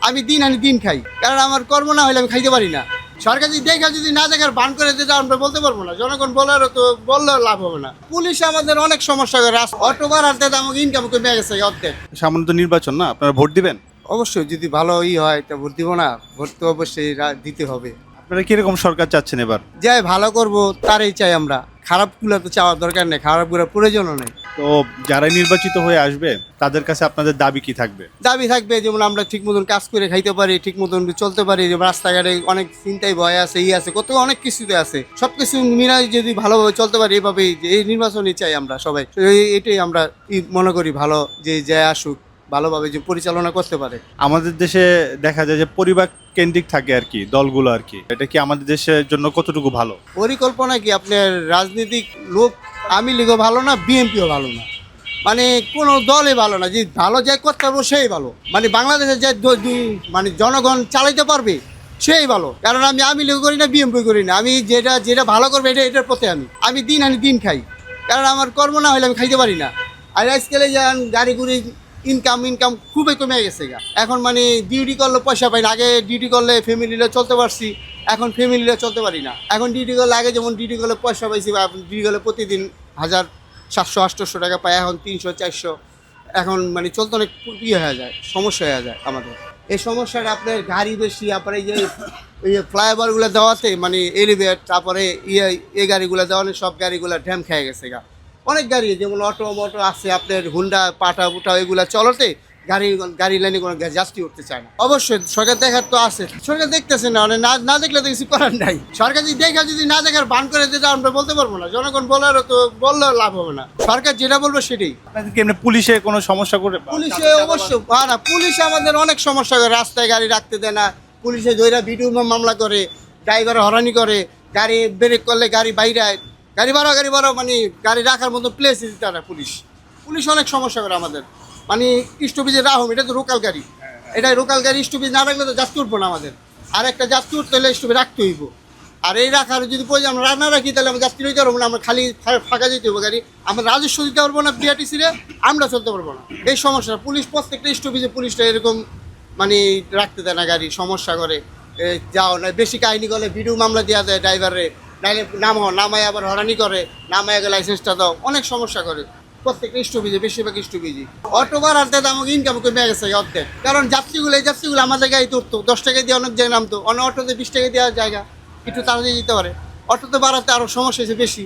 আমি দিন আনি দিন খাই, কারণ আমার কর্ম না হলে আমি খাইতে পারি না। সরকার যদি না দেখার বান করে দিতে আমরা বলতে পারবো না, জনগণ বলারও তো বললেও লাভ হবে না। পুলিশ আমাদের অনেক সমস্যা করে, অটো ভাড়াতে আমাকে ইনকাম কমে গেছে অর্ধেক। সামান্য তো নির্বাচন না, আপনারা ভোট দিবেন? অবশ্যই যদি ভালো হয় তা ভোট দিব না? ভোট তো অবশ্যই দিতে হবে। আপনারা কিরকম সরকার চাচ্ছেন এবার? যাই ভালো করব তারই চাই আমরা, খারাপগুলো তো চাওয়ার দরকার নেই, খারাপগুলো প্রয়োজনও নেই। তো যারা নির্বাচিত হয়ে আসবে তাদের কাছে আপনাদের দাবি কি থাকবে? দাবি থাকবে যেমন আমরা ঠিক মতন কাজ করে খাইতে পারি, ঠিক মতন চলতে পারি, যেমন রাস্তাঘাটে অনেক চিন্তায় ভয় আছে, আছে কত অনেক কিছুতে আছে, সবকিছু মিলাই যদি ভালোভাবে চলতে পারি এভাবেই, যে এই নির্বাচনই চাই আমরা সবাই। এটাই আমরা মনে করি ভালো, যে যায় আসুক ভালোভাবে যে পরিচালনা করতে পারে। আমাদের দেশে দেখা যায় যে পরিবার কেন্দ্রিক থাকে আর কি দলগুলো আর কি, এটা কি আমাদের দেশের জন্য কতটুকু ভালো? পরিকল্পনা কি আপনার রাজনৈতিক লোক, আওয়ামী লীগও ভালো না, বিএনপিও ভালো না, মানে কোনো দলই ভালো না। যে ভালো যে করতে পারবো সেই ভালো, মানে বাংলাদেশে যে মানে জনগণ চালাইতে পারবে সেই ভালো। কারণ আমি আওয়ামী লীগ করি না, বিএনপি করি না, আমি যেটা ভালো করবে এটার পথে আমি দিন আনি দিন খাই, কারণ আমার কর্ম না হলে আমি খাইতে পারি না। আর আজকালে যান গাড়ি গুড়ি ইনকাম খুবই কমে গেছে গা। এখন মানে ডিউটি করলে পয়সা পাই না, আগে ডিউটি করলে ফ্যামিলিরা চলতে পারছি, এখন ফ্যামিলিরা চলতে পারি না। এখন ডিউটি করলে আগে যেমন ডিউটি করলে পয়সা পাইছি, বা ডিউটি করলে প্রতিদিন 1700-800 টাকা পাই, এখন 300-400। এখন মানে চলতে অনেক হয়ে যায়, সমস্যা হয়ে যায় আমাদের। এই সমস্যাটা আপনার গাড়ি বেশি, তারপরে এই যে ফ্লাইওভারগুলো দেওয়াতে মানে এলিভেট, তারপরে এই গাড়িগুলো দেওয়ানে সব গাড়িগুলো ড্যাম খেয়ে গেছে গা। অনেক গাড়ি যেমন অটো মোটো আছে আপনার, হুন্ডা পাটা পুটা এগুলো চলতে গাড়ি লাইনে কোনো জাস্তি উঠতে চায় না। অবশ্যই সরকার দেখার তো আছে, সরকার দেখতেছে না, মানে না দেখলে তো কিছু করার নাই। সরকার যদি না দেখার বান করে দিতে আমরা বলতে পারবো না, জনগণ বলারও তো বললেও লাভ হবে না। সরকার যেটা বলবো সেটাই। আপনাদেরকে এমনি পুলিশে কোনো সমস্যা করে? পুলিশে অবশ্যই না, পুলিশ আমাদের অনেক সমস্যা করে, রাস্তায় গাড়ি রাখতে দেয় না, পুলিশে ধৈরা ভিডিও মামলা করে, ড্রাইভার হরানি করে, গাড়ি ব্রেক করলে গাড়ি বাইরে গাড়ি বাড়াও মানে গাড়ি রাখার মতো প্লেস দিতে না। পুলিশ অনেক সমস্যা করে আমাদের, মানে স্টপেজে রাখুন, এটা তো লোকাল গাড়ি, এটাই লোকাল গাড়ি, স্টপেজ না রাখলে তো যাত্রী উঠবো না আমাদের। আর একটা যাত্রী উঠতে হলে স্টপে রাখতে হইব, আর এই রাখার যদি প্রয়োজন আমরা না রাখি তাহলে আমরা যাত্রী হইতে পারবো না, আমরা খালি ফাঁকা যেতে হবে গাড়ি, আমরা রাজস্ব দিতে পারবো না বিআরটিসিরে, আমরা চলতে পারবো না। এই সমস্যা পুলিশ প্রত্যেকটা স্টপেজে পুলিশটা এরকম মানে রাখতে দেয় না, গাড়ি সমস্যা করে। যাও না বেশি কাহিনি করলে ভিডিও মামলা দেওয়া দেয় ড্রাইভারে, নাইলে নামায় আবার হরানি করে, নামায় আগে লাইসেন্সটা দাও, অনেক সমস্যা করে প্রত্যেকটা স্টপেজে, বেশিরভাগ স্টপেজে। অটো ভাড়াতে আমাকে ইনকাম কমে গেছে অর্ধেক, কারণ যাত্রীগুলো আমাদের গাড়ি তুলতো 10 টাকা দিয়ে, অনেক জায়গায় নামতো, অন্য অটোতে 20 টাকা দেওয়ার জায়গা একটু তাড়াতাড়ি যেতে পারে, অটোতে বাড়াতে আরও সমস্যা হয়েছে বেশি।